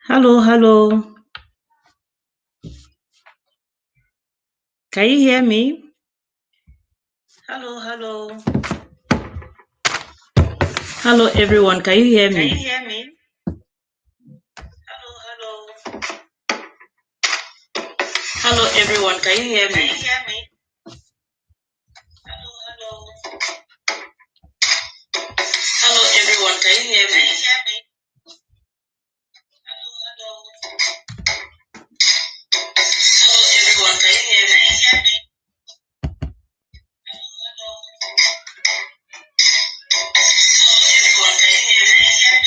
Hello, hello. Can you hear me? Hello, hello. Hello, everyone. Can you hear me? Can you hear me? Hello, hello. Hello, everyone. Can you hear me? Can you hear me? Hello, hello. Hello, everyone. Can you hear me? Can you hear me? Hello, hello. Hello, everyone. Can you hear me? Can you hear me? Hello, hello. Hello, everyone. Can you hear me? Can you hear me?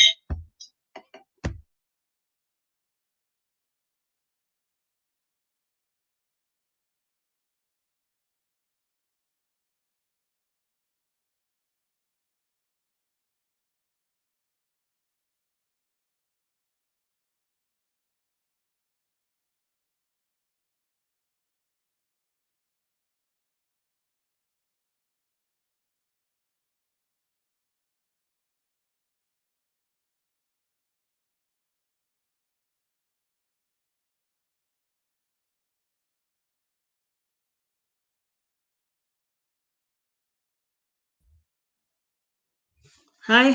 Hi,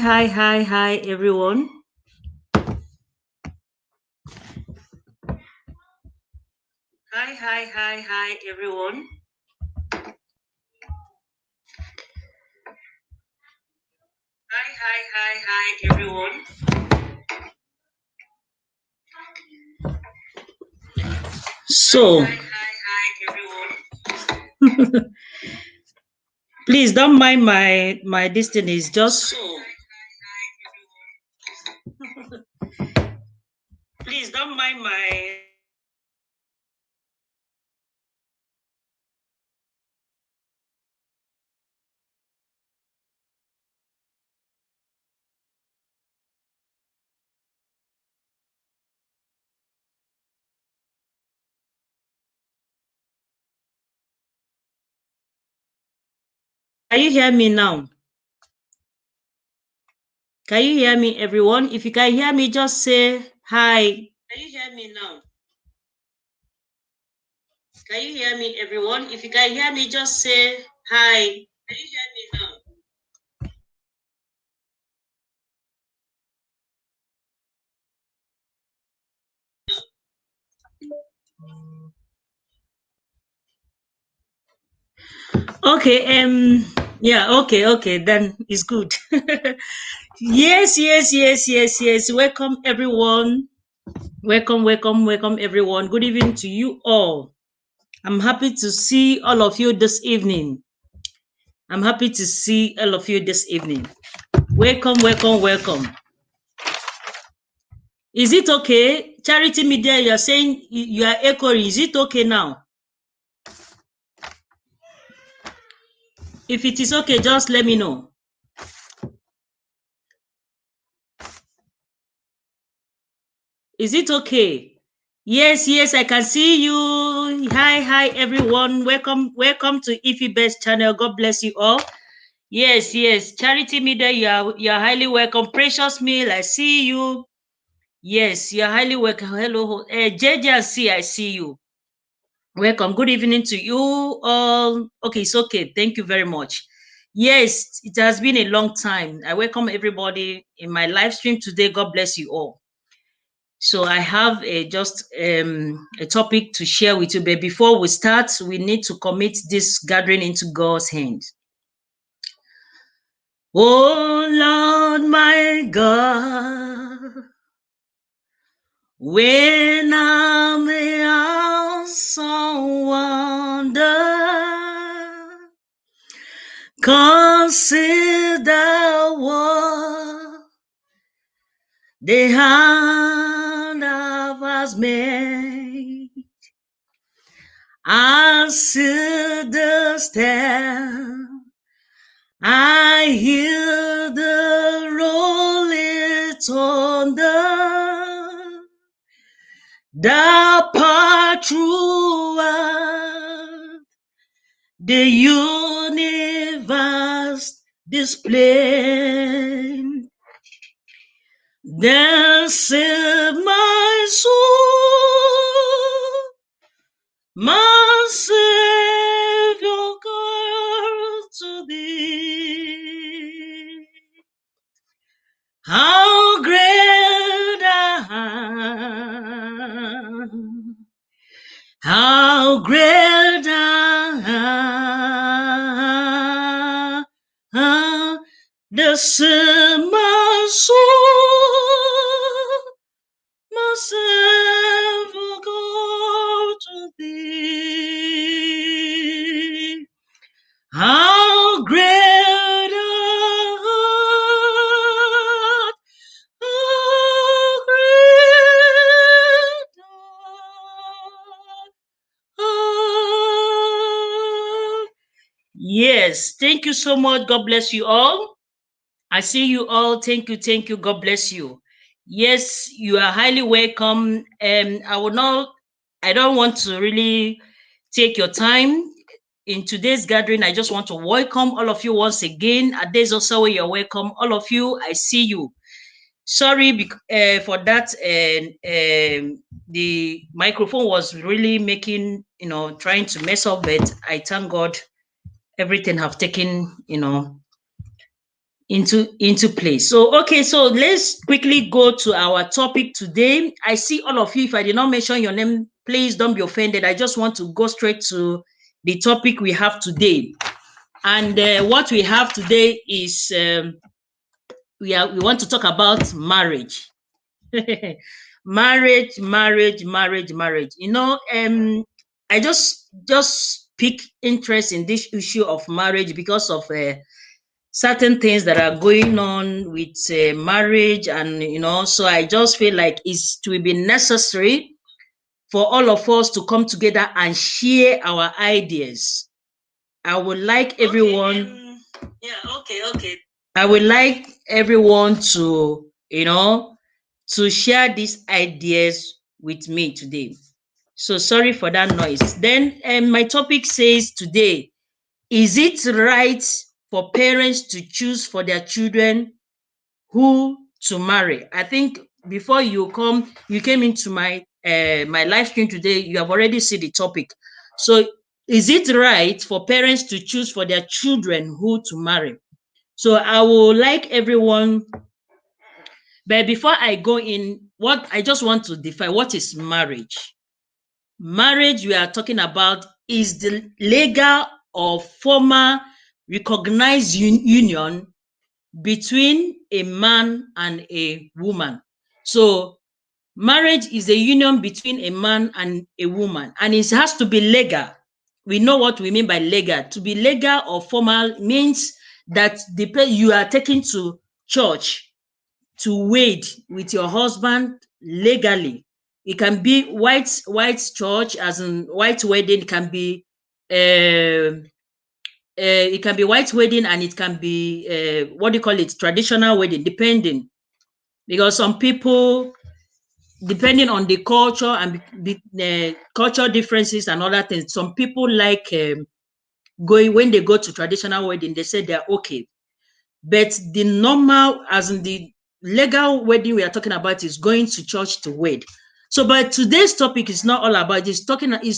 everyone. Hi, everyone. Hi, everyone. So, everyone. Please don't mind my destiny is just. Please don't mind my. Can you hear me now? Can you hear me, everyone? If you can hear me, just say hi. Can you hear me now? Can you hear me, everyone? If you can hear me, just say hi. Can you hear me now? Okay, yeah, okay, then it's good. Yes. Welcome, everyone. Welcome, everyone. Good evening to you all. I'm happy to see all of you this evening. I'm happy to see all of you this evening. Welcome. Is it okay? Charity Media, you're saying you are echoing. Is it okay now? If it is okay, just let me know. Is it okay? Yes, I can see you. Hi, everyone. Welcome to Ify Best channel. God bless you all. Yes. Charity Media, you are highly welcome. Precious Meal, I see you. Yes, you're highly welcome. Hello, JJC, I see you. Welcome. Good evening to you all. Okay, it's okay. Thank you very much. Yes, it has been a long time. I welcome everybody in my live stream today. God bless you all. So I have a topic to share with you. But before we start, we need to commit this gathering into God's hands. Oh Lord, my God, when I'm in awesome wonder, consider what the hand of us made. I see the step, I hear the rolling thunder, the part throughout the universe display. Then said my soul, my Savior God to thee. How great thou art, how great thou art, the same my soul, myself will go to thee. How great thou art, how great thou art. Yes, thank you so much. God bless you all. I see you all. Thank you, thank you. God bless you. Yes, you are highly welcome. I don't want to really take your time in today's gathering. I just want to welcome all of you once again. Ades also, you're welcome. All of you, I see you. Sorry for that. And the microphone was really making, trying to mess up, but I thank God everything have taken, into place. So okay, so let's quickly go to our topic today. I see all of you. If I did not mention your name, please don't be offended. I just want to go straight to the topic we have today. And what we have today is we want to talk about marriage. Marriage. I just pick interest in this issue of marriage because of certain things that are going on with marriage, and so I just feel like it will be necessary for all of us to come together and share our ideas. I would like everyone, okay. I would like everyone to to share these ideas with me today. So sorry for that noise. Then my topic says today, is it right for parents to choose for their children who to marry? I think before you came into my live stream today, you have already seen the topic. So is it right for parents to choose for their children who to marry? So I would like everyone, but before I go in, what I just want to define what is marriage. Marriage we are talking about is the legal or formal recognized union between a man and a woman. So marriage is a union between a man and a woman, and it has to be legal. We know what we mean by legal. To be legal or formal means that you are taken to church to wed with your husband legally. It can be white church, as in white wedding. It can be white wedding, and it can be what do you call it, traditional wedding, depending, because some people, depending on the culture and the cultural differences and other things, some people like going, when they go to traditional wedding, they say they're okay. But the normal, as in the legal wedding we are talking about, is going to church to wed. So, but today's topic is not all about this. Is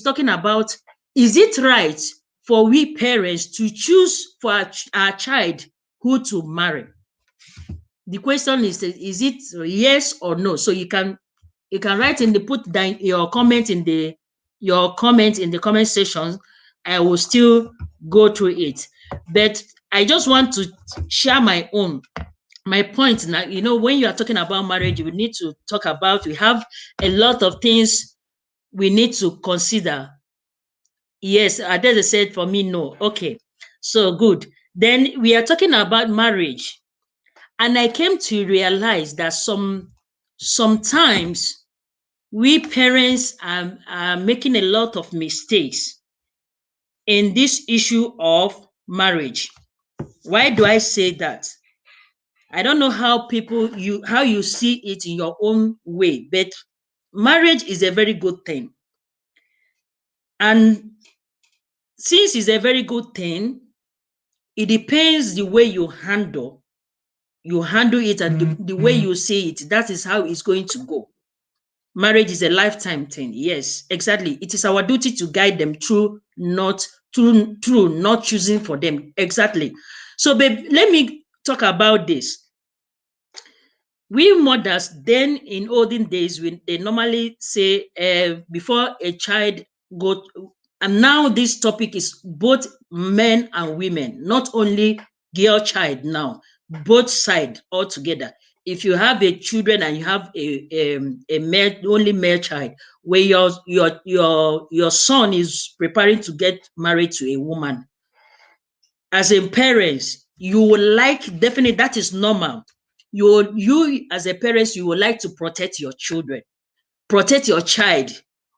talking about, is it right for we parents to choose for our child who to marry? The question is it yes or no? So you can write in the put down your comment in the comment section. I will still go through it, but I just want to share my point now. When you are talking about marriage, we need to talk about, we have a lot of things we need to consider. Yes, Adele said for me no. Okay, so good. Then we are talking about marriage, and I came to realize that sometimes we parents are making a lot of mistakes in this issue of marriage. Why do I say that? I don't know how you see it in your own way, but marriage is a very good thing. And since it's a very good thing, it depends the way you handle you handle it, and the way you see it, that is how it's going to go. Marriage is a lifetime thing. Yes, exactly. It is our duty to guide them through, not choosing for them. Exactly. So, babe, let me talk about this. We mothers then in olden days, they normally say before a child go, and now this topic is both men and women, not only girl child now, both side altogether. If you have a children and you have a male, only male child, where your son is preparing to get married to a woman, as a parent, you would like, definitely that is normal. You as a parent, you would like to protect your children, protect your child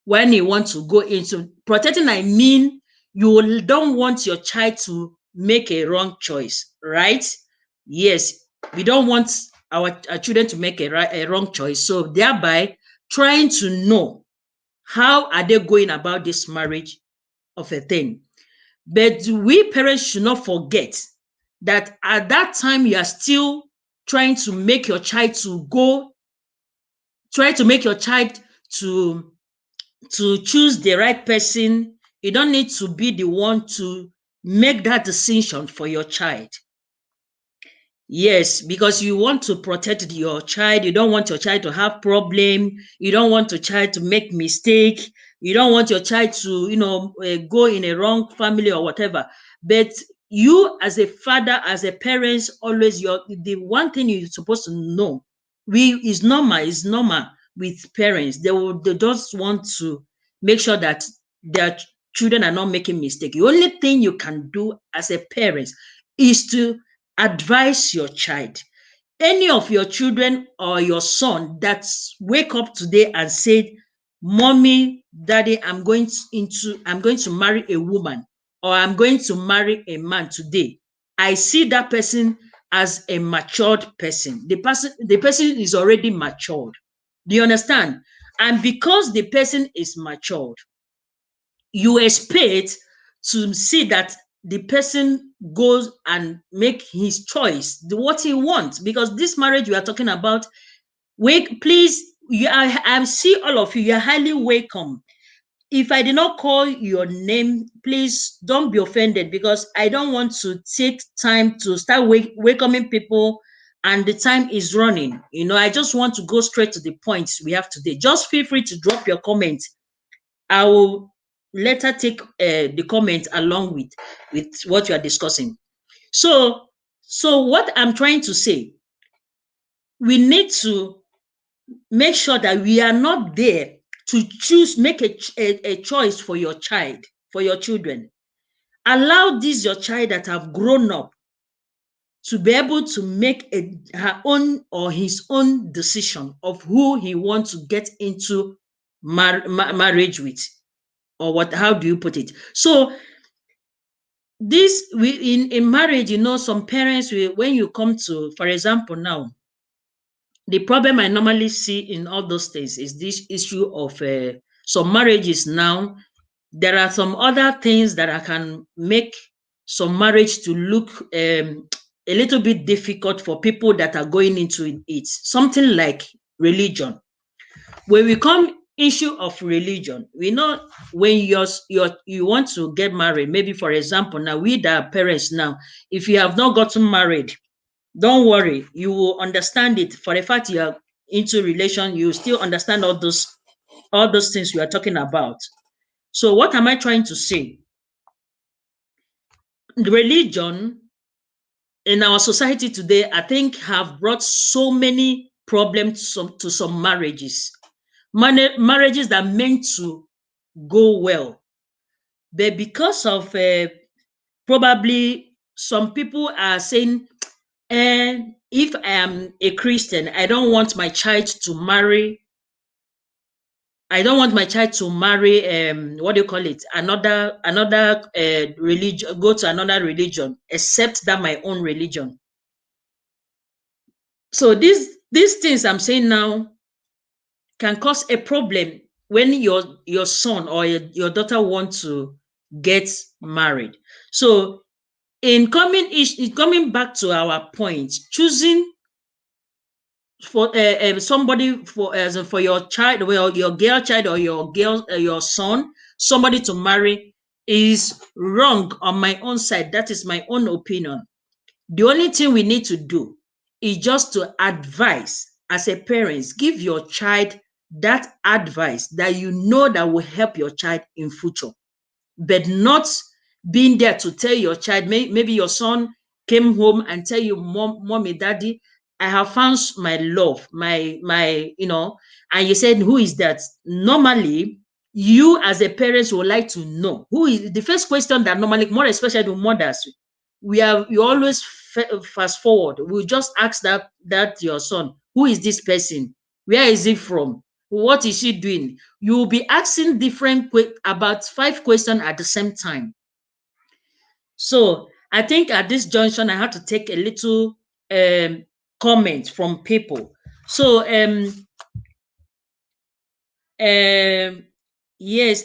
when you want to go into protecting. I mean, don't want your child to make a wrong choice, right? Yes, we don't want our children to make a wrong choice. So thereby trying to know how are they going about this marriage of a thing. But we parents should not forget that at that time you are still trying to make your child to go, try to make your child to choose the right person. You don't need to be the one to make that decision for your child. Yes, because you want to protect your child. You don't want your child to have problem. You don't want your child to make mistake. You don't want your child to, go in a wrong family or whatever. But you, as a father, as a parent, always the one thing you're supposed to know, is normal. Is normal with parents. They just want to make sure that their children are not making mistake. The only thing you can do as a parent is to advise your child. Any of your children or your son that wake up today and said, "Mommy, Daddy, I'm going to marry a woman, or I'm going to marry a man today," I see that person as a matured person. The person is already matured. Do you understand? And because the person is matured, you expect to see that the person goes and make his choice, what he wants. Because this marriage we are talking about, wait, please, I see all of you. You are highly welcome. If I did not call your name, please don't be offended, because I don't want to take time to start welcoming people and the time is running. I just want to go straight to the points we have today. Just feel free to drop your comments. I will later take the comment along with what you are discussing. So what I'm trying to say, we need to make sure that we are not there to choose, make a choice for your child, for your children. Allow this your child that have grown up to be able to make her own or his own decision of who he wants to get into marriage with, or what, how do you put it? So this, we in marriage, some parents will, when you come to, for example, now, the problem I normally see in all those things is this issue of some marriages now. There are some other things that I can make some marriage to look a little bit difficult for people that are going into it. Something like religion. When we come issue of religion, we know when you want to get married, maybe for example, now we that are parents now, if you have not gotten married, don't worry, you will understand it. For the fact you are into relation, you still understand all those things we are talking about. So what am I trying to say? The religion in our society today, I think, have brought so many problems to some marriages. Marriages that are meant to go well, but because of probably some people are saying, if I am a Christian, I don't want my child to marry what do you call it, another religion, go to another religion except that my own religion. So these things I'm saying now can cause a problem when your son or your daughter want to get married. So in coming back to our point, choosing for somebody for as in for your child, well, your girl child or your son, somebody to marry is wrong on my own side. That is my own opinion. The only thing we need to do is just to advise as a parents, give your child that advice that you know that will help your child in future, but not being there to tell your child. Maybe your son came home and tell you, mommy, daddy, I have found my love, my, and you said, who is that? Normally, you as a parent would like to know who is the first question that normally, more especially the mothers, you always fast forward. We just ask that your son, who is this person? Where is he from? What is she doing? You will be asking about 5 questions at the same time. So I think at this junction, I have to take a little um, comment from people. So um, yes,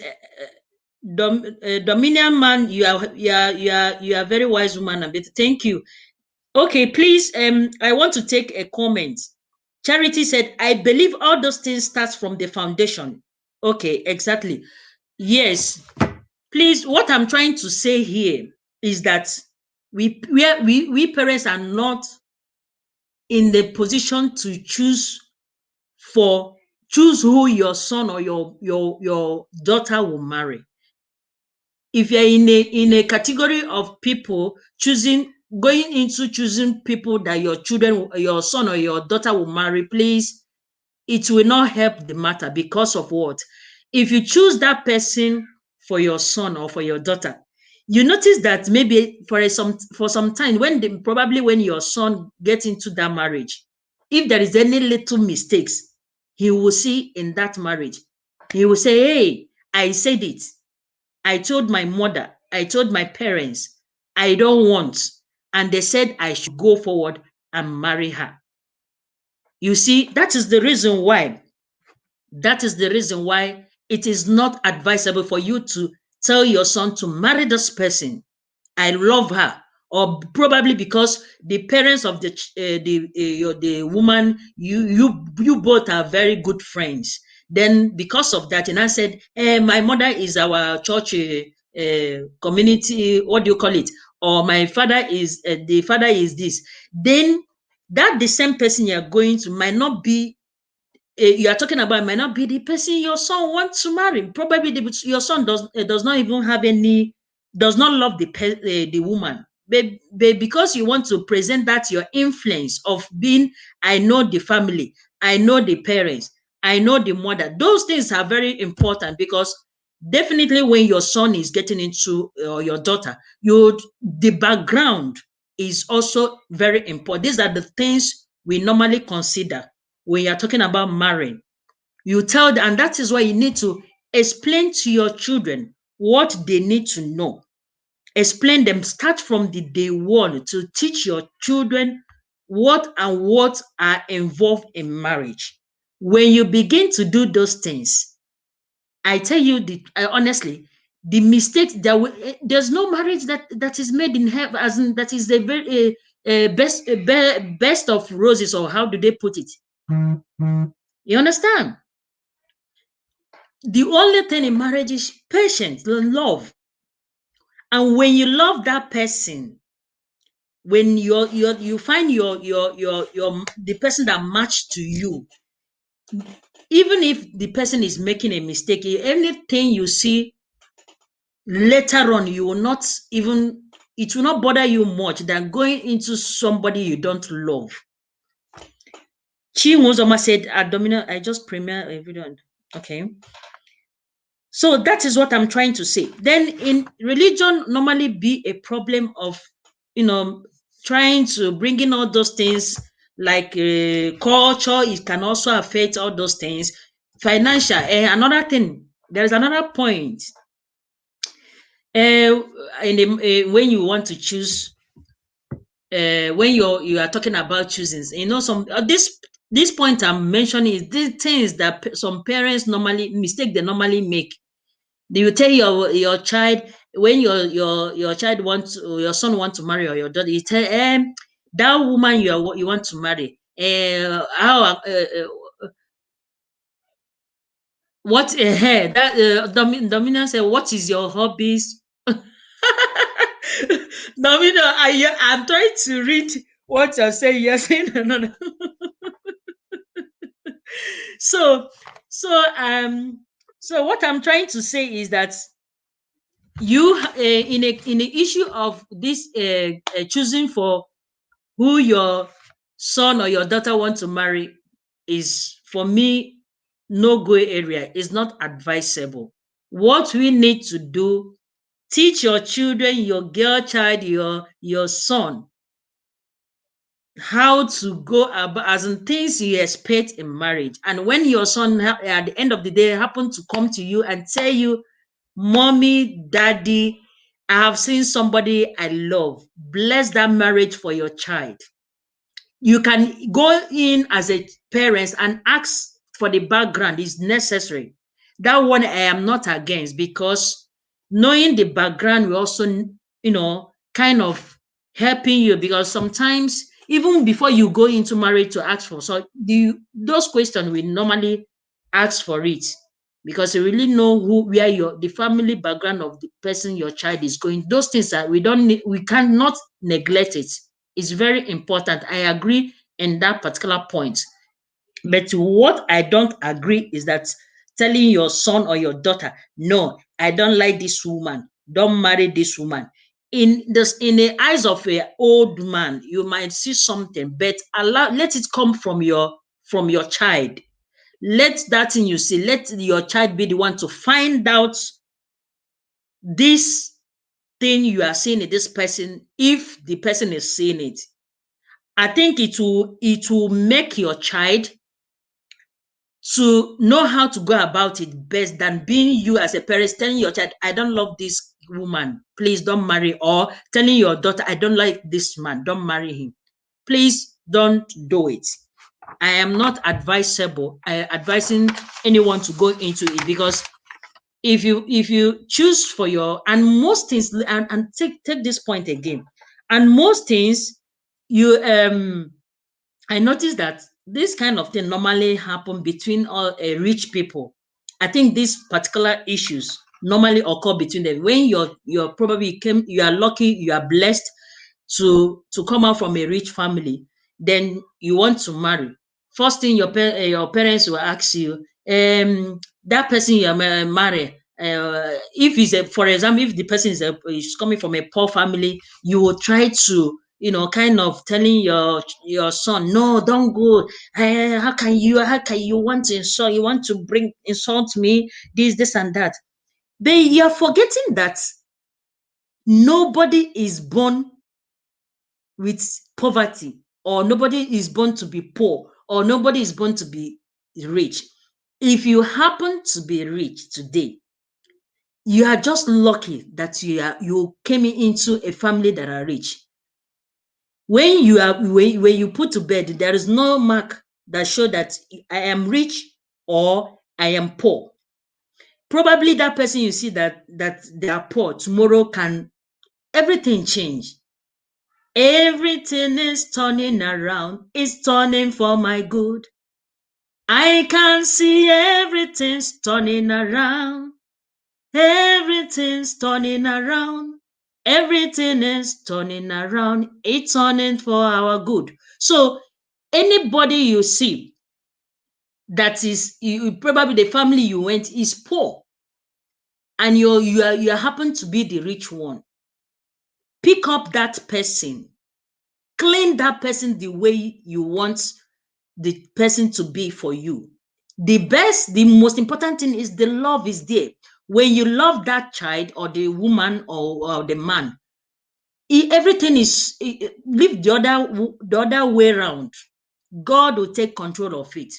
Dominion man, you are a very wise woman, Abet. Thank you. Okay, please. I want to take a comment. Charity said, I believe all those things starts from the foundation. Okay, exactly. Yes. Please, what I'm trying to say here is that we parents are not in the position to choose who your son or your daughter will marry. If you're in a category of people going into choosing people that your son or your daughter will marry, please, it will not help the matter. Because of what? If you choose that person for your son or for your daughter, you notice that maybe for some time, probably when your son gets into that marriage, if there is any little mistakes, he will see in that marriage. He will say, hey, I said it. I told my mother, I told my parents, I don't want. And they said I should go forward and marry her. You see, that is the reason why it is not advisable for you to tell your son to marry this person. I love her. Or probably because the parents of the woman, you both are very good friends. Then because of that, and I said, my mother is our church community. What do you call it? Or my father is the father is this. Then that the same person you're going to might not be you are talking about might not be the person your son wants to marry. Probably your son does not even have does not love the woman. But because you want to present that your influence of being, I know the family, I know the parents, I know the mother. Those things are very important because definitely when your son is getting into or your daughter, the background is also very important. These are the things we normally consider when you're talking about marrying. You tell them, and that is why you need to explain to your children what they need to know. Explain them, start from the day one to teach your children what are involved in marriage. When you begin to do those things, I tell you honestly, the mistakes there's no marriage that is made in heaven, as in that is the very best of roses, or how do they put it? You understand? The only thing in marriage is patience and love. And when you love that person, when you find your the person that matched to you, even if the person is making a mistake, anything you see later on, you will not even it will not bother you much than going into somebody you don't love. Chinwuzoma said, "Abdominal, I just premiere a video." Okay. So that is what I'm trying to say. Then in religion normally be a problem of, you know, trying to bring in all those things like culture. It can also affect all those things. Financial. Another thing, there is another point. When you want to choose, when you are talking about choosing, some this point I'm mentioning is the things that some parents they normally make. They will tell your child, when your child wants your son wants to marry, or your daughter, you tell that woman you want to marry, How what that Dominion said, what is your hobbies? Dominion, I'm trying to read what you're saying. You're saying another. So so so what I'm trying to say is that you in the issue of this choosing for who your son or your daughter want to marry is, for me, no go area. Is not advisable. What we need to do, teach your children, your girl child, your son, how to go about, as in things you expect in marriage. And when your son at the end of the day happen to come to you and tell you, mommy, daddy, I have seen somebody I love, bless that marriage for your child. You can go in as a parent and ask for the background is necessary. That one I am not against, because knowing the background will also, kind of helping you, because sometimes even before you go into marriage to ask for, so those questions we normally ask for it, because you really know where the family background of the person your child is going. Those things that we cannot neglect it. It's very important. I agree in that particular point. But what I don't agree is that telling your son or your daughter, no, I don't like this woman, don't marry this woman. In the eyes of an old man, you might see something, but let it come from your child. Let that thing you see, let your child be the one to find out this thing you are seeing in this person, if the person is seeing it. I think it will make your child to know how to go about it best than being you as a parent telling your child, I don't love this woman, please don't marry, or telling your daughter, I don't like this man, don't marry him. Please don't do it. I am not advising anyone to go into it, because if you choose for your, and most things, and take this point again, and most things you I noticed that this kind of thing normally happen between all rich people. I think these particular issues normally occur between them when you are lucky, you are blessed to come out from a rich family, then you want to marry. First thing your parents will ask you, that person you are marry. If it's for example, if the person is coming from a poor family, you will try to, kind of telling your son, no, don't go. How can you want to insult? You want to bring insult me? This and that. But you're forgetting that nobody is born with poverty, or nobody is born to be poor, or nobody is born to be rich. If you happen to be rich today, you are just lucky that you came into a family that are rich. When you put to bed, there is no mark that show that I am rich or I am poor. Probably that person you see that they are poor, tomorrow can everything change. Everything is turning around, it's turning for my good. I can see everything's turning around. Everything's turning around. Everything is turning around. It's turning for our good. So anybody you see that is probably the family you went is poor, and you happen to be the rich one. Pick up that person, clean that person the way you want the person to be for you. The most important thing is the love is there. When you love that child or the woman or the man, everything is leave the other way around. God will take control of it.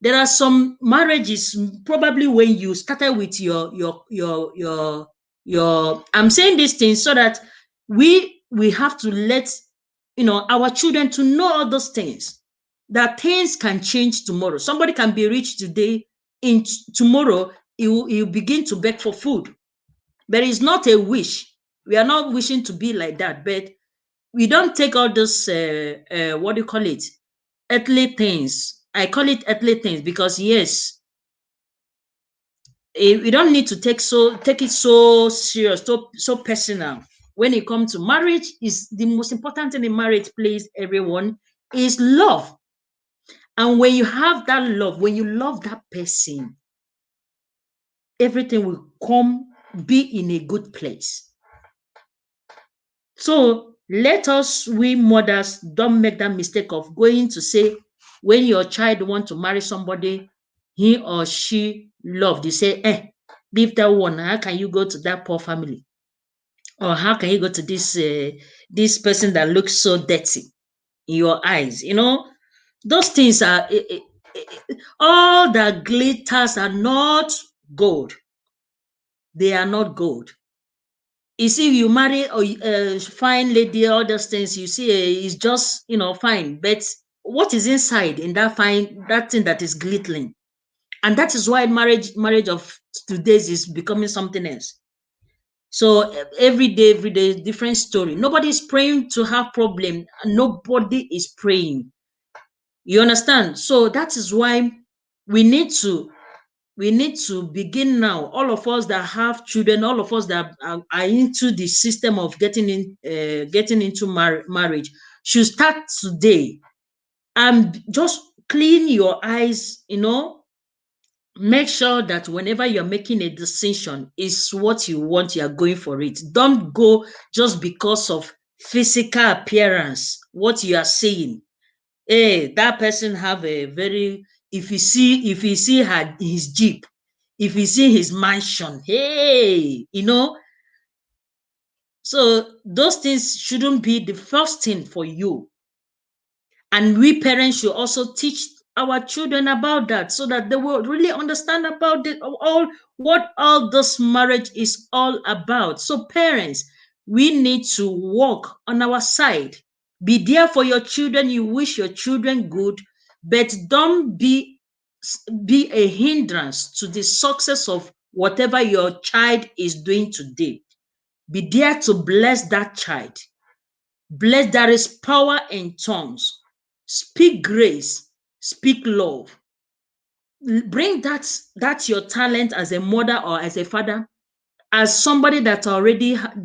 There are some marriages, probably when you started with your I'm saying these things so that we have to let our children to know all those things, that things can change tomorrow. Somebody can be rich today, in tomorrow he will begin to beg for food. But it's not a wish. We are not wishing to be like that, but we don't take all this what do you call it, earthly things. I call it earthly things because yes, we don't need to take it so serious, so personal. When it comes to marriage, is the most important thing in marriage, please, everyone, is love. And when you have that love, when you love that person, everything will come be in a good place. So let us, we mothers, don't make that mistake of going to say, when your child want to marry somebody he or she loved, you say, leave that one. How can you go to that poor family? Or how can you go to this person that looks so dirty in your eyes? Those things are all that glitters are not gold. They are not gold. You see, you marry a fine lady, all those things you see is just fine, but what is inside in that thing that is glittering? And that is why marriage of today's is becoming something else. So every day different story. Nobody is praying to have problem. Nobody is praying. You understand? So that is why we need to begin now. All of us that have children, all of us that are into the system of getting into marriage, should start today and just clean your eyes. Make sure that whenever you're making a decision, is what you want, you're going for it. Don't go just because of physical appearance, what you are seeing. Hey, that person have a very, if you see his jeep, if you see his mansion, hey, so those things shouldn't be the first thing for you. And we parents should also teach our children about that, so that they will really understand about it all, what all this marriage is all about. So parents, we need to work on our side. Be there for your children. You wish your children good, but don't be a hindrance to the success of whatever your child is doing today. Be there to bless that child. Bless, there is power in tongues. Speak grace, speak love. Bring that's your talent as a mother or as a father, as somebody that already have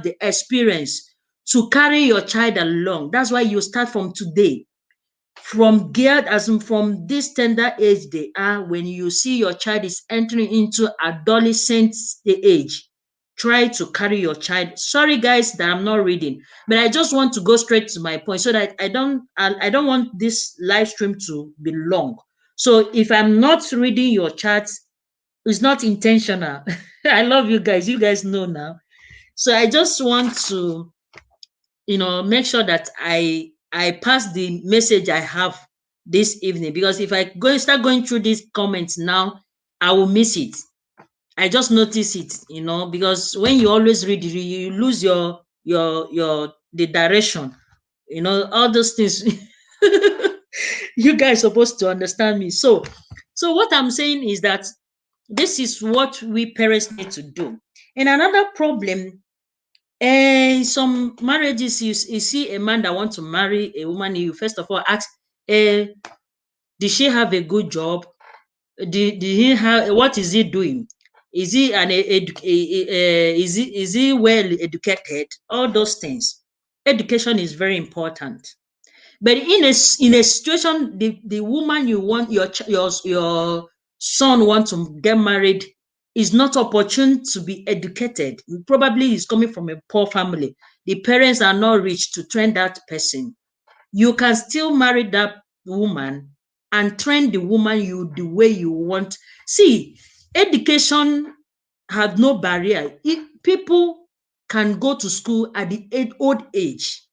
the experience to carry your child along. That's why you start from today, from geared as in from this tender age they are. When you see your child is entering into adolescent age, try to carry your child. Sorry guys that I'm not reading, but I just want to go straight to my point, so that I don't want this live stream to be long. So if I'm not reading your chat, it's not intentional. I love you guys, you guys know now. So I just want to make sure that I pass the message I have this evening, because if I start going through these comments now, I will miss it. I just notice it, because when you always read, you lose your the direction, all those things. You guys supposed to understand me. So what I'm saying is that this is what we parents need to do. And another problem, some marriages, you see a man that wants to marry a woman, you first of all ask, uh, did she have a good job? Did he have, what is he doing? Is he is he well educated? All those things. Education is very important. But in a situation, the woman you want, your son want to get married, is not opportune to be educated. Probably he's coming from a poor family. The parents are not rich to train that person. You can still marry that woman and train the woman you the way you want. See, education has no barrier. People can go to school at the old age.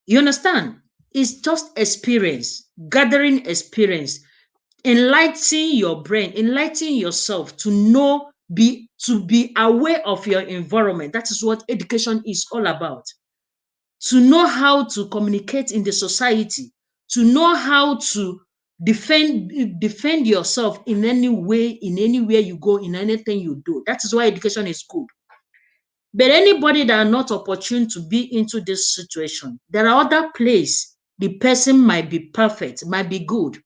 You understand? It's just experience, gathering experience, enlightening your brain, enlightening yourself to know, to be aware of your environment. That is what education is all about. To know how to communicate in the society, to know how to defend yourself in any way, in anywhere you go, in anything you do. That is why education is good. But anybody that are not opportune to be into this situation, there are other places The person might be perfect, might be good.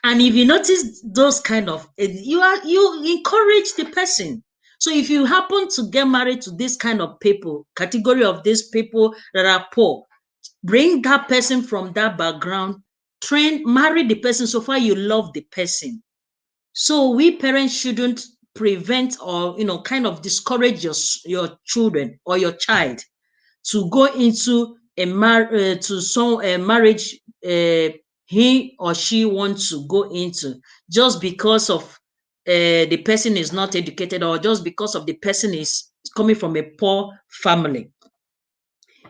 And if you notice those kind of, you encourage the person. So if you happen to get married to this kind of people, category of these people that are poor, bring that person from that background, train, marry the person so far you love the person. So we parents shouldn't prevent or kind of discourage your children or your child to go into a marriage he or she wants to go into, just because of the person is not educated, or just because of the person is coming from a poor family.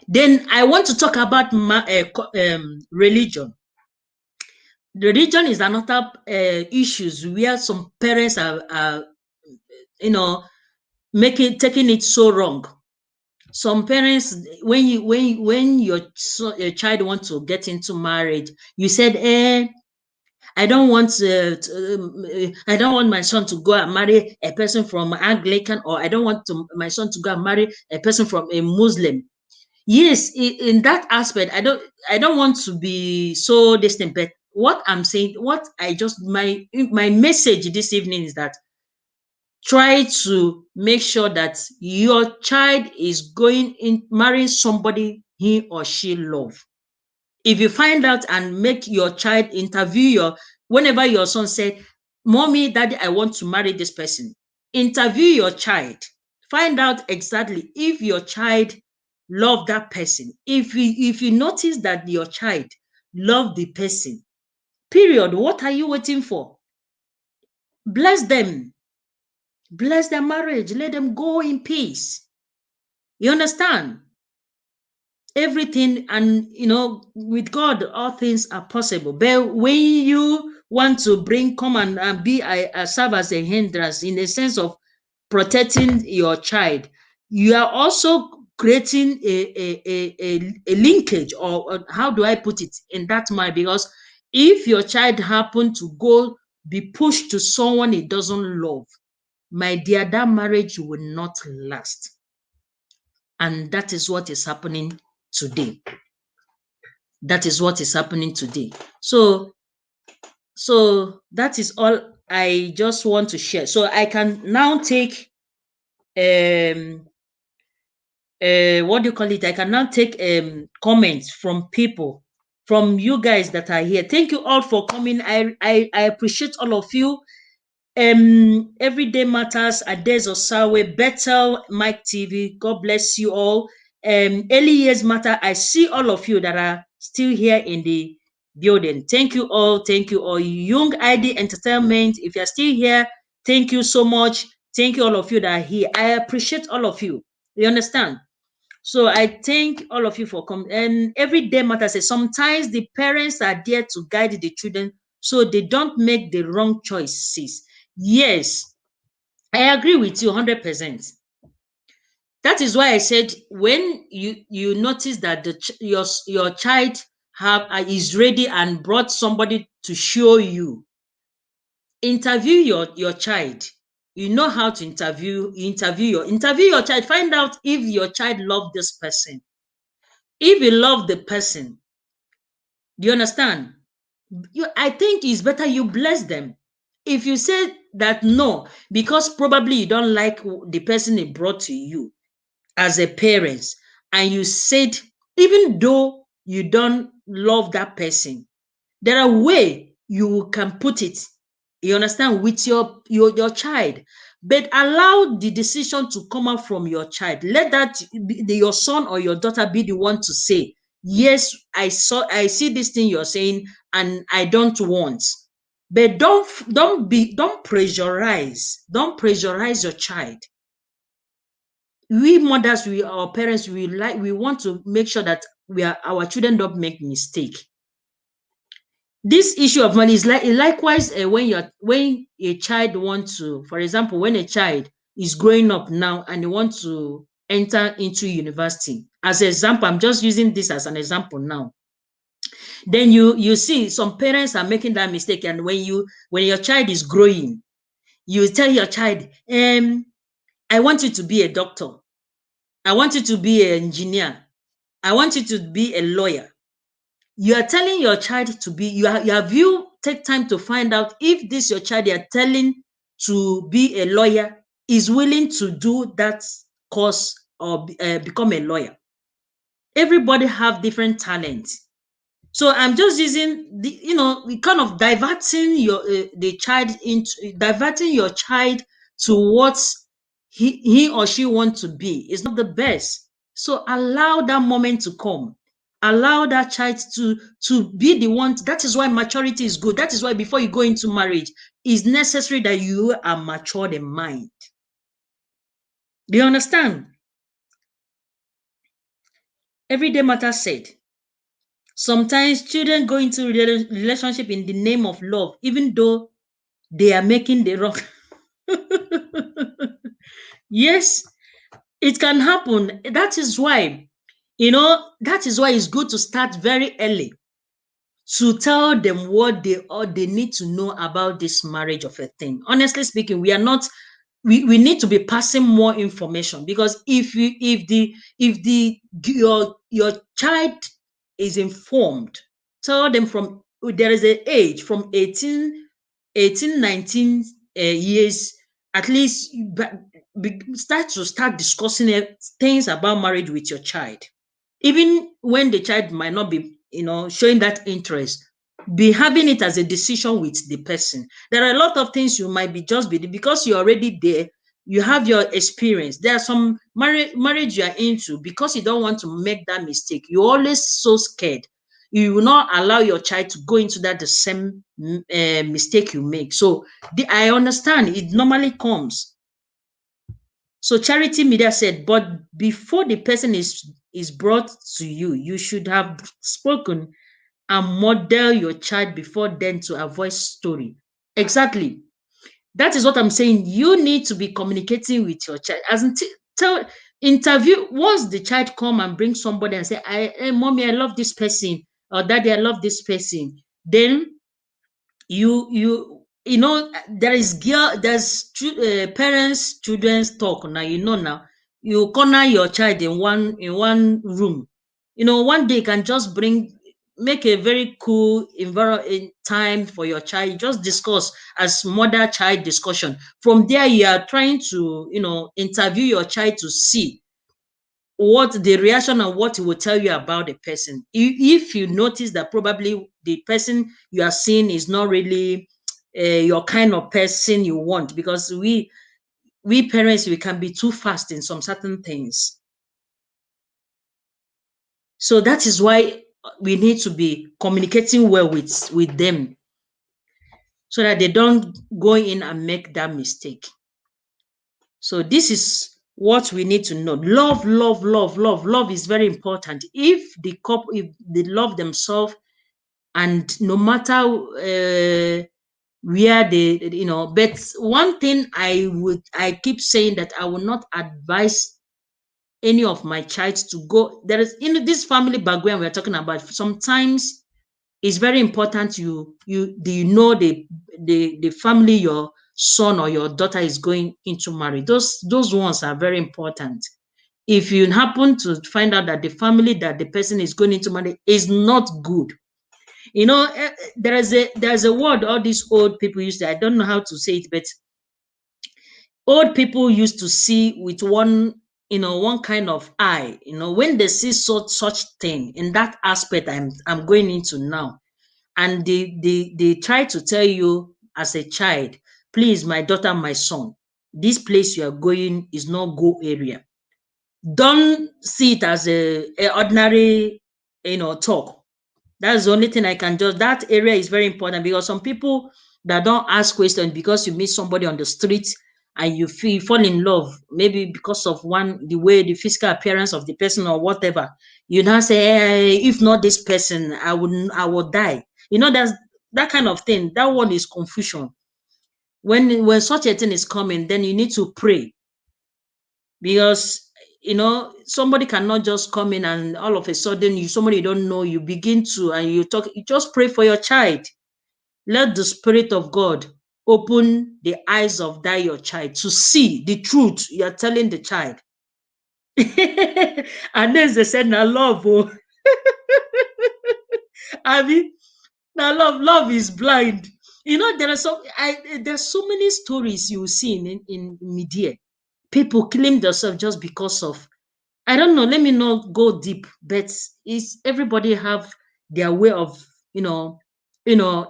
Then I want to talk about religion. Religion is another issues where some parents are you know taking it so wrong. Some parents, when your child wants to get into marriage, you said, I don't want I don't want my son to go and marry a person from Anglican, or I don't want my son to go and marry a person from a Muslim. Yes, in that aspect, I don't want to be so distant. But what I'm saying, what I just my message this evening is that try to make sure that your child is going in marrying somebody he or she love. If you find out and make your child interview whenever your son said, mommy, daddy, I want to marry this person, interview your child. Find out exactly if your child love that person. If you notice that your child love the person, period, what are you waiting for? Bless them. Bless their marriage. Let them go in peace. You understand? Everything, and with God all things are possible. But when you want to come and be serve as a hindrance in the sense of protecting your child, you are also creating a linkage, or how do I put it, in that mind. Because if your child happen to go be pushed to someone he doesn't love, my dear, that marriage will not last. And that is what is happening today. That is what is happening today. So that is all I just want to share. So I can now take um what do you call it? I can now take comments from people, from you guys that are here. Thank you all for coming. I appreciate all of you. Everyday Matters, Ades Osawe, Bethel, Mike TV. God bless you all. Early Years Matter, I see all of you that are still here in the building. Thank you all. Thank you all. Young ID Entertainment, if you're still here, thank you so much. Thank you all of you that are here. I appreciate all of you. You understand? So I thank all of you for coming. And Everyday Matters says sometimes the parents are there to guide the children so they don't make the wrong choices. Yes, I agree with you 100%. That is why I said, when you notice that your child is ready and brought somebody to show you, interview your child. You know how to interview your child. Find out if your child love this person. If you love the person, do you understand? I think it's better you bless them. If you say that no, because probably you don't like the person he brought to you as a parent, and you said, even though you don't love that person, there are ways you can put it, you understand, with your child. But allow the decision to come out from your child. Let that be your son or your daughter be the one to say, yes, I see this thing you're saying, and I don't want. But don't pressurize your child. We mothers, our parents, we want to make sure that our children don't make mistake. This issue of money is likewise, when a child wants to, for example, when a child is growing up now and they want to enter into university. As an example, I'm just using this as an example now. Then you see some parents are making that mistake, and when your child is growing, you tell your child, I want you to be a doctor, I want you to be an engineer, I want you to be a lawyer. You are telling your child to be, have you take time to find out if this your child you are telling to be a lawyer is willing to do that course or become a lawyer? Everybody have different talents. So I'm just using the, we kind of diverting the child into diverting your child to what he or she wants to be is not the best. So allow that moment to come. Allow that child to be the one. That is why maturity is good. That is why before you go into marriage, it's necessary that you are matured in mind. Do you understand? Everyday matter said. Sometimes children go into relationship in the name of love, even though they are making the wrong. Yes, it can happen. That is why it's good to start very early to tell them what they need to know about this marriage of a thing. Honestly speaking, we need to be passing more information, because if your child is informed, tell them from there is an age from 19 years, at least start discussing things about marriage with your child. Even when the child might not be, showing that interest, be having it as a decision with the person. There are a lot of things you might be just be because you're already there, you have your experience. There are some marriage you are into because you don't want to make that mistake. You're always so scared. You will not allow your child to go into that the same mistake you make. So I understand it normally comes. So Charity Media said, but before the person is brought to you, you should have spoken and model your child before then to avoid story. Exactly. That is what I'm saying. You need to be communicating with your child. As in tell interview once the child come and bring somebody and say, hey, mommy, I love this person, or daddy, I love this person. Then there is parents children's talk now, now you corner your child in one room. One day you can just make a very cool environment time for your child. Just discuss as mother child discussion. From there you are trying to interview your child to see what the reaction and what he will tell you about the person. If you notice that probably the person you are seeing is not really your kind of person you want, because we parents, we can be too fast in some certain things. So that is why we need to be communicating well with them, so that they don't go in and make that mistake. So this is what we need to know. Love, love, love, love, love is very important. If the couple, if they love themselves, and no matter where they, but one thing I keep saying that I will not advise any of my child to go. There is in this family background we're talking about. Sometimes it's very important the family your son or your daughter is going into marriage. Those ones are very important. If you happen to find out that the family that the person is going into marriage is not good, there's a word all these old people used to, I don't know how to say it, but old people used to see with one kind of eye, when they see such thing in that aspect I'm going into now, and they try to tell you as a child, please, my daughter, my son, this place you are going is not go area. Don't see it as a ordinary talk. That's the only thing I can just. That area is very important, because some people that don't ask questions, because you meet somebody on the street and you fall in love, maybe because of the way the physical appearance of the person or whatever. You now say, hey, if not this person, I would die. That's that kind of thing. That one is confusion. When such a thing is coming, then you need to pray, because somebody cannot just come in and all of a sudden somebody you don't know, you begin to and you just pray for your child. Let the Spirit of God open the eyes of that your child to see the truth you are telling the child. And then they said, now love, oh. I mean, now love is blind. You know, there's so many stories you see in media. People killing themselves just because of, I don't know, let me not go deep, but is everybody have their way of, you know,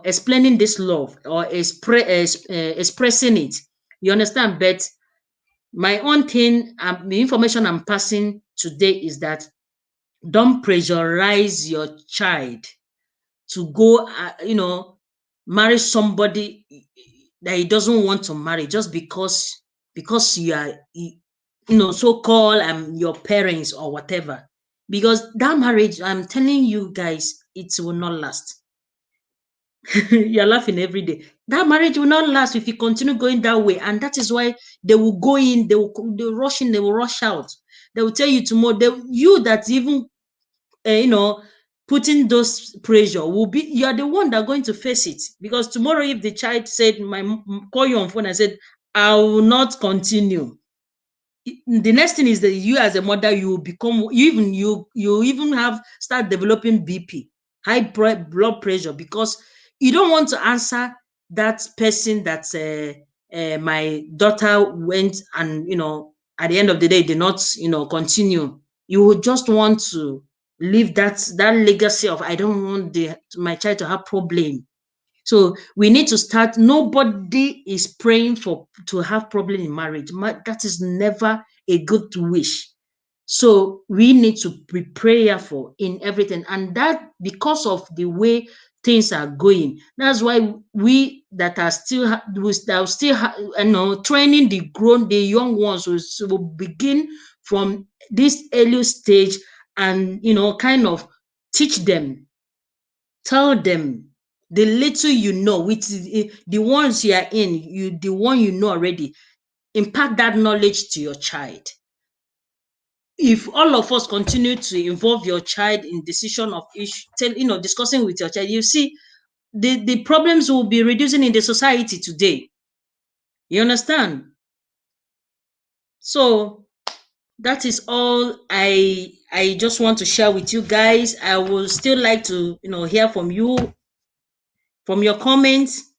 explaining this love or expressing it. You understand? But my own thing, the information I'm passing today is that don't pressurize your child to go, marry somebody that he doesn't want to marry just because you are, so called your parents or whatever. Because that marriage, I'm telling you guys, it will not last. You're laughing every day. That marriage will not last if you continue going that way, and that is why they will go in, they will rush in, they will rush out. They will tell you tomorrow. You that even uh, you know, putting those pressure will be, you're the one that going to face it. Because tomorrow, if the child said, call you on phone and said, I will not continue, the next thing is that you as a mother, you will become, you even have start developing BP, blood pressure, because you don't want to answer that person that my daughter went, and at the end of the day did not continue. You would just want to leave that legacy of, I don't want my child to have problem. So we need to start. Nobody is praying for to have problem in marriage. That is never a good wish. So we need to be prayerful in everything, and that because of the way things are going. That's why we that are still that are still training the young ones will begin from this early stage, and kind of teach them. Tell them the little you know, with the ones you are in, the one you know already, impart that knowledge to your child. If all of us continue to involve your child in decision of discussing with your child, you see the problems will be reducing in the society today. You understand? So that is all I just want to share with you guys. I would still like to hear from you, from your comments.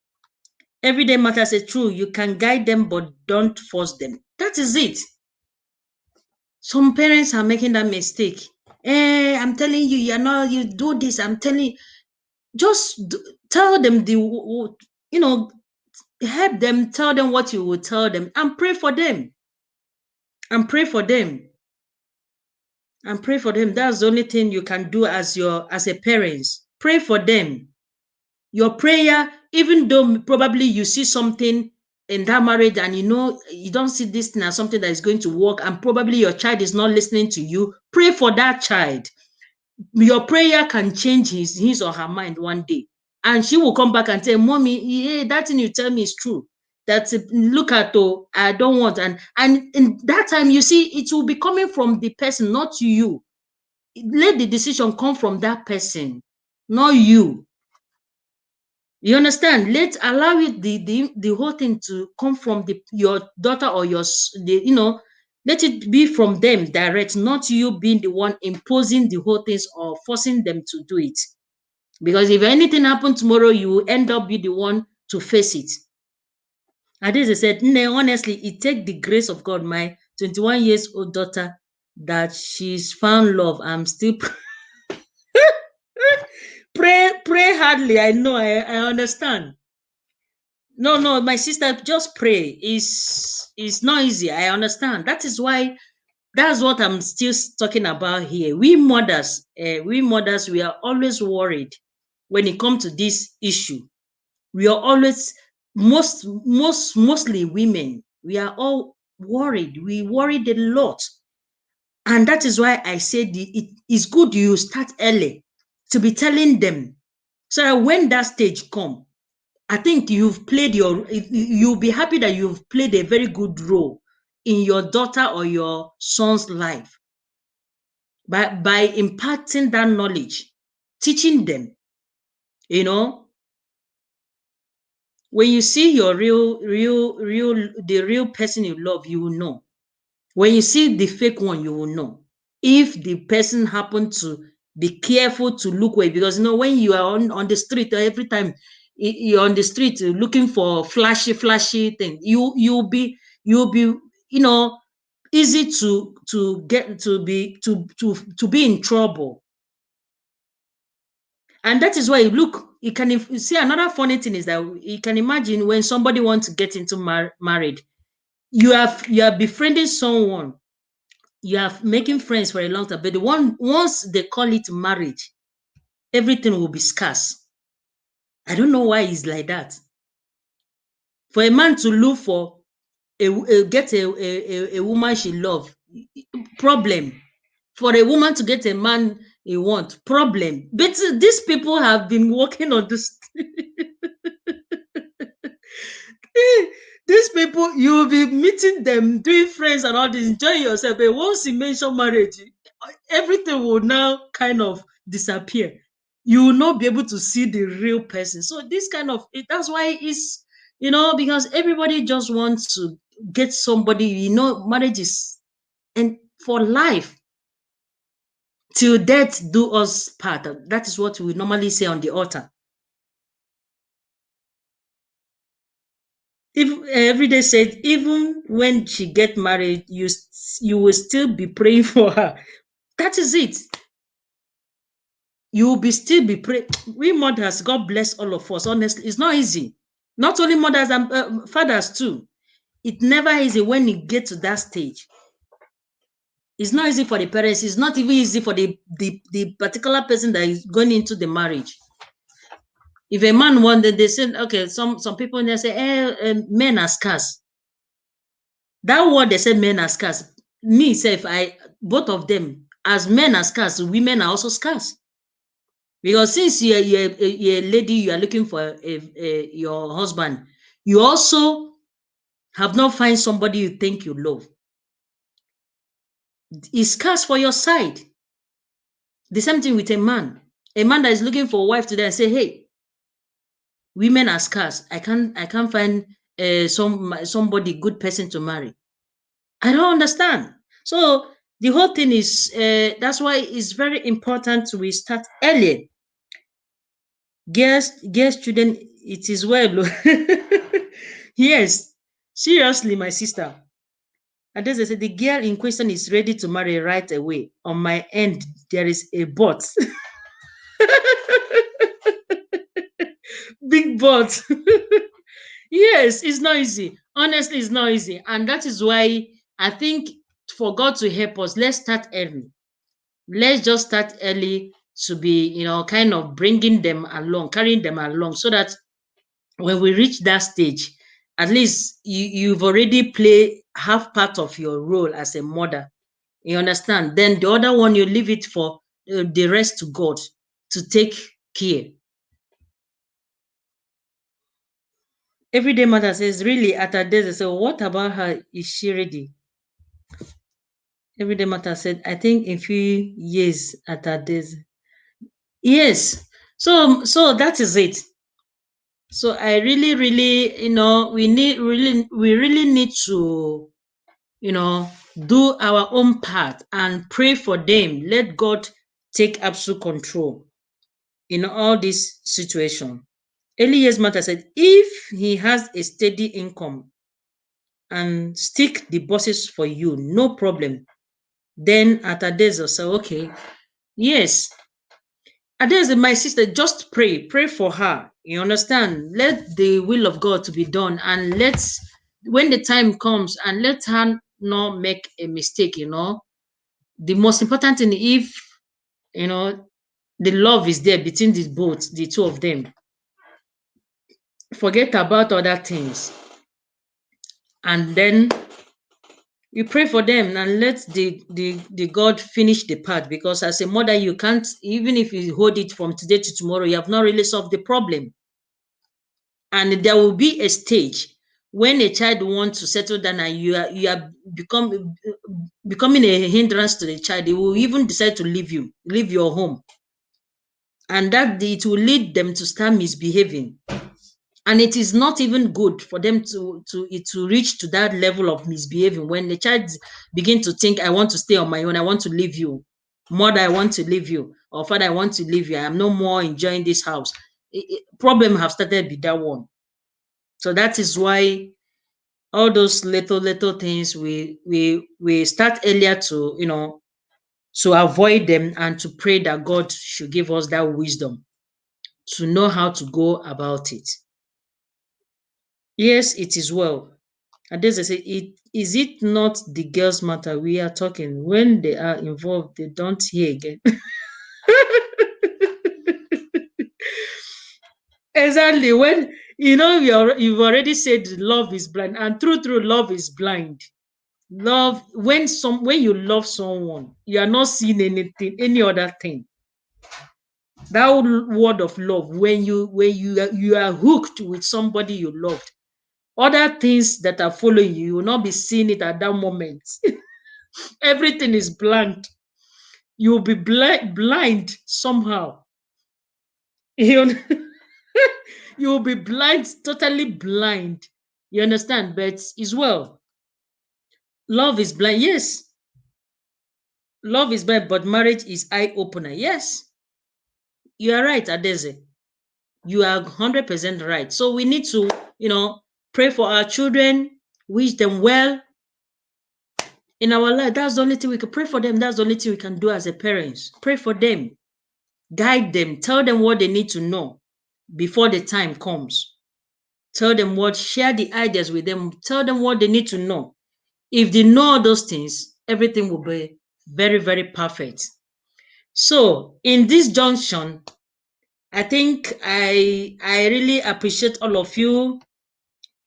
Everyday matters are true. You can guide them, but don't force them. That is it. Some parents are making that mistake. I'm telling you, you're not, you do this. I'm telling you, just tell them you know, help them, tell them what you will tell them, and pray for them. And pray for them. And pray for them. That's the only thing you can do as a parent. Pray for them. Your prayer, even though probably you see something in that marriage and you don't see this thing as something that is going to work, and probably your child is not listening to you, pray for that child. Your prayer can change his or her mind one day, and she will come back and say, mommy, yeah, that thing you tell me is true. That look at, oh, I don't want. And in that time, you see, it will be coming from the person, not you. Let the decision come from that person, not you. You understand? Let allow it the whole thing to come from your daughter or let it be from them direct, not you being the one imposing the whole things or forcing them to do it. Because if anything happen tomorrow, you will end up be the one to face it. And this is said, "Nne, honestly, it take the grace of God. My 21 years old daughter, that she's found love. I'm still pray hardly. I know, I understand. No, no, my sister, just pray. Is not easy. I understand. That's what I'm still talking about here. We mothers, we are always worried when it comes to this issue. We are always mostly women. We are all worried. We worried a lot, and that is why I said it is good you start early to be telling them, so that when that stage come, I think you'll be happy that you've played a very good role in your daughter or your son's life by imparting that knowledge, teaching them. You know, when you see your the real person you love, you will know. When you see the fake one, you will know. If the person happened to Be careful to look away, because when you are on the street every time, you're on the street looking for flashy thing, you'll be easy to get to be in trouble. And that is why you can you see, another funny thing is that you can imagine when somebody wants to get into married, you are befriending someone, you are making friends for a long time, but once they call it marriage, everything will be scarce. I don't know why it's like that. For a man to look for get a woman she love, problem. For a woman to get a man he want, problem. But these people have been working on this. These people, you will be meeting them, doing friends and all this, enjoying yourself. But once you mention marriage, everything will now kind of disappear. You will not be able to see the real person. So this kind of that's why it's because everybody just wants to get somebody. Marriage is and for life, till death do us part. That is what we normally say on the altar. If every day said, even when she get married, you will still be praying for her. That is it. You will still be praying. We mothers, God bless all of us. Honestly, it's not easy. Not only mothers and fathers too. It never easy when you get to that stage. It's not easy for the parents. It's not even easy for the particular person that is going into the marriage. If a man wanted, they said, okay, some people they say, men are scarce. That word they said, men are scarce. Me, say, if both of them, as men are scarce, women are also scarce. Because since you're a lady, you are looking for your husband, you also have not find somebody you think you love. It's scarce for your side. The same thing with a man. A man that is looking for a wife today and say, hey, women are scarce. I can't find somebody good person to marry. I don't understand. So the whole thing is that's why it's very important we start early. Girls, children, it is well. Yes, seriously, my sister. And then they said the girl in question is ready to marry right away. On my end, there is a but. Big but. Yes, it's not easy. Honestly, it's not easy. And that is why I think for God to help us, let's start early. Let's just start early to be, kind of bringing them along, carrying them along, so that when we reach that stage, at least you've already played half part of your role as a mother. You understand? Then the other one, you leave it for the rest to God to take care. Everyday mother says, really, at her days, I say, what about her? Is she ready? Everyday mother said, I think in few years at her days. Yes. So that is it. So I really, we really need to, do our own part and pray for them. Let God take absolute control in all this situation. Early years matter said, if he has a steady income and stick the bosses for you, no problem. Then at a days or so, okay, yes. Adeze, my sister, just pray for her. You understand? Let the will of God to be done, and when the time comes, and let her not make a mistake. The most important thing, if you know the love is there between the two of them, forget about other things, and then you pray for them and let the God finish the part, because as a mother, you can't, even if you hold it from today to tomorrow, you have not really solved the problem. And there will be a stage when a child wants to settle down, and you are becoming a hindrance to the child. They will even decide to leave your home, and that it will lead them to start misbehaving. And it is not even good for them to reach to that level of misbehaving when the child begin to think, I want to stay on my own, I want to leave you. Mother, I want to leave you, or father, I want to leave you. I am no more enjoying this house. Problem have started with that one. So that is why all those little things we start earlier to to avoid them and to pray that God should give us that wisdom to know how to go about it. Yes, it is well. And this I say, is it not the girls' matter we are talking? When they are involved, they don't hear again. Exactly. When you've already said love is blind, and true, love is blind. Love, when you love someone, you are not seeing anything, any other thing. That word of love, when you are hooked with somebody you loved, other things that are following you, you will not be seeing it at that moment. Everything is blank. You will be blind somehow. You you will be blind, totally blind. You understand? But as well, love is blind. Yes, love is blind, but marriage is eye opener. Yes, you are right, Adeze. You are 100% right. So we need to, pray for our children, wish them well in our life. That's the only thing we can pray for them. That's the only thing we can do as a parents. Pray for them, guide them, tell them what they need to know before the time comes. Tell them share the ideas with them, tell them what they need to know. If they know all those things, everything will be very, very perfect. So in this junction, I think I really appreciate all of you.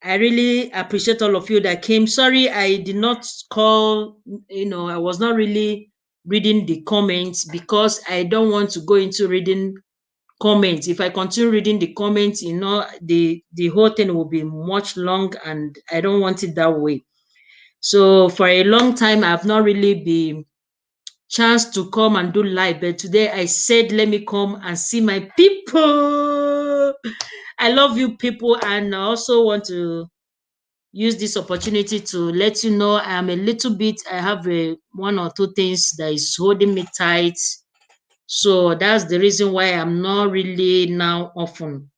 I really appreciate all of you that came. Sorry, I did not call, I was not really reading the comments because I don't want to go into reading comments. If I continue reading the comments, the whole thing will be much long and I don't want it that way. So for a long time, I've not really been chance to come and do live, but today I said, let me come and see my people. I love you people, and I also want to use this opportunity to let you know I am a little bit, I have one or two things that is holding me tight. So that's the reason why I'm not really now often.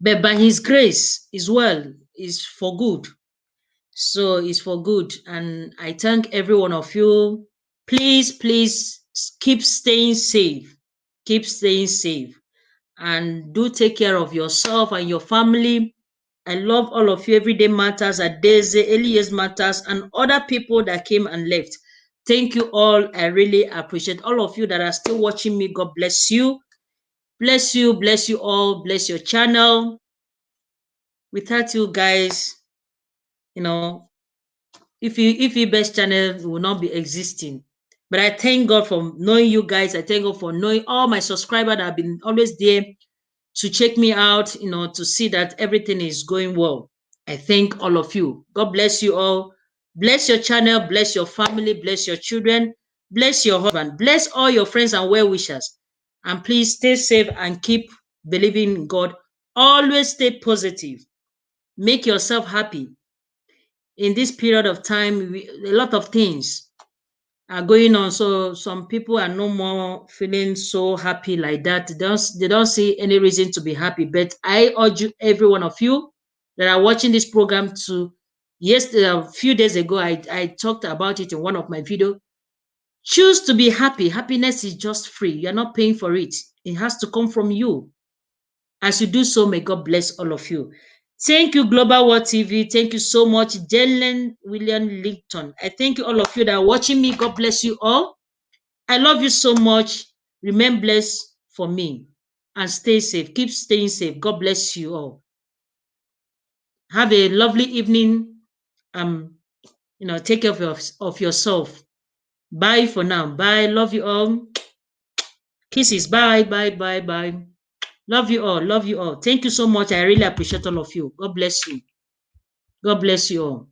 But by his grace is well, is for good. So it's for good. And I thank every one of you. Please keep staying safe. Keep staying safe. And do take care of yourself and your family. I love all of you. Every day matters. Adeze, Elias matters, and other people that came and left. Thank you all. I really appreciate all of you that are still watching me. God bless you. Bless you all. Bless your channel. Without you guys, you know, if you best channel will not be existing. But I thank God for knowing you guys. I thank God for knowing all my subscribers that have been always there to check me out, to see that everything is going well. I thank all of you. God bless you all. Bless your channel, bless your family, bless your children, bless your husband, bless all your friends and well wishers. And please stay safe and keep believing in God. Always stay positive. Make yourself happy. In this period of time, a lot of things are going on. So some people are no more feeling so happy like that. They don't see any reason to be happy. But I urge every one of you that are watching this program to, yesterday, a few days ago, I talked about it in one of my videos. Choose to be happy. Happiness is just free. You're not paying for it. It has to come from you. As you do so, may God bless all of you. Thank you, Global World TV. Thank you so much, Jalen William Linton. I thank you, all of you that are watching me. God bless you all. I love you so much. Remain blessed for me and stay safe. Keep staying safe. God bless you all. Have a lovely evening. Take care of yourself. Bye for now. Bye. Love you all. Kisses. Bye. Bye. Bye. Bye. Love you all. Love you all. Thank you so much. I really appreciate all of you. God bless you. God bless you all.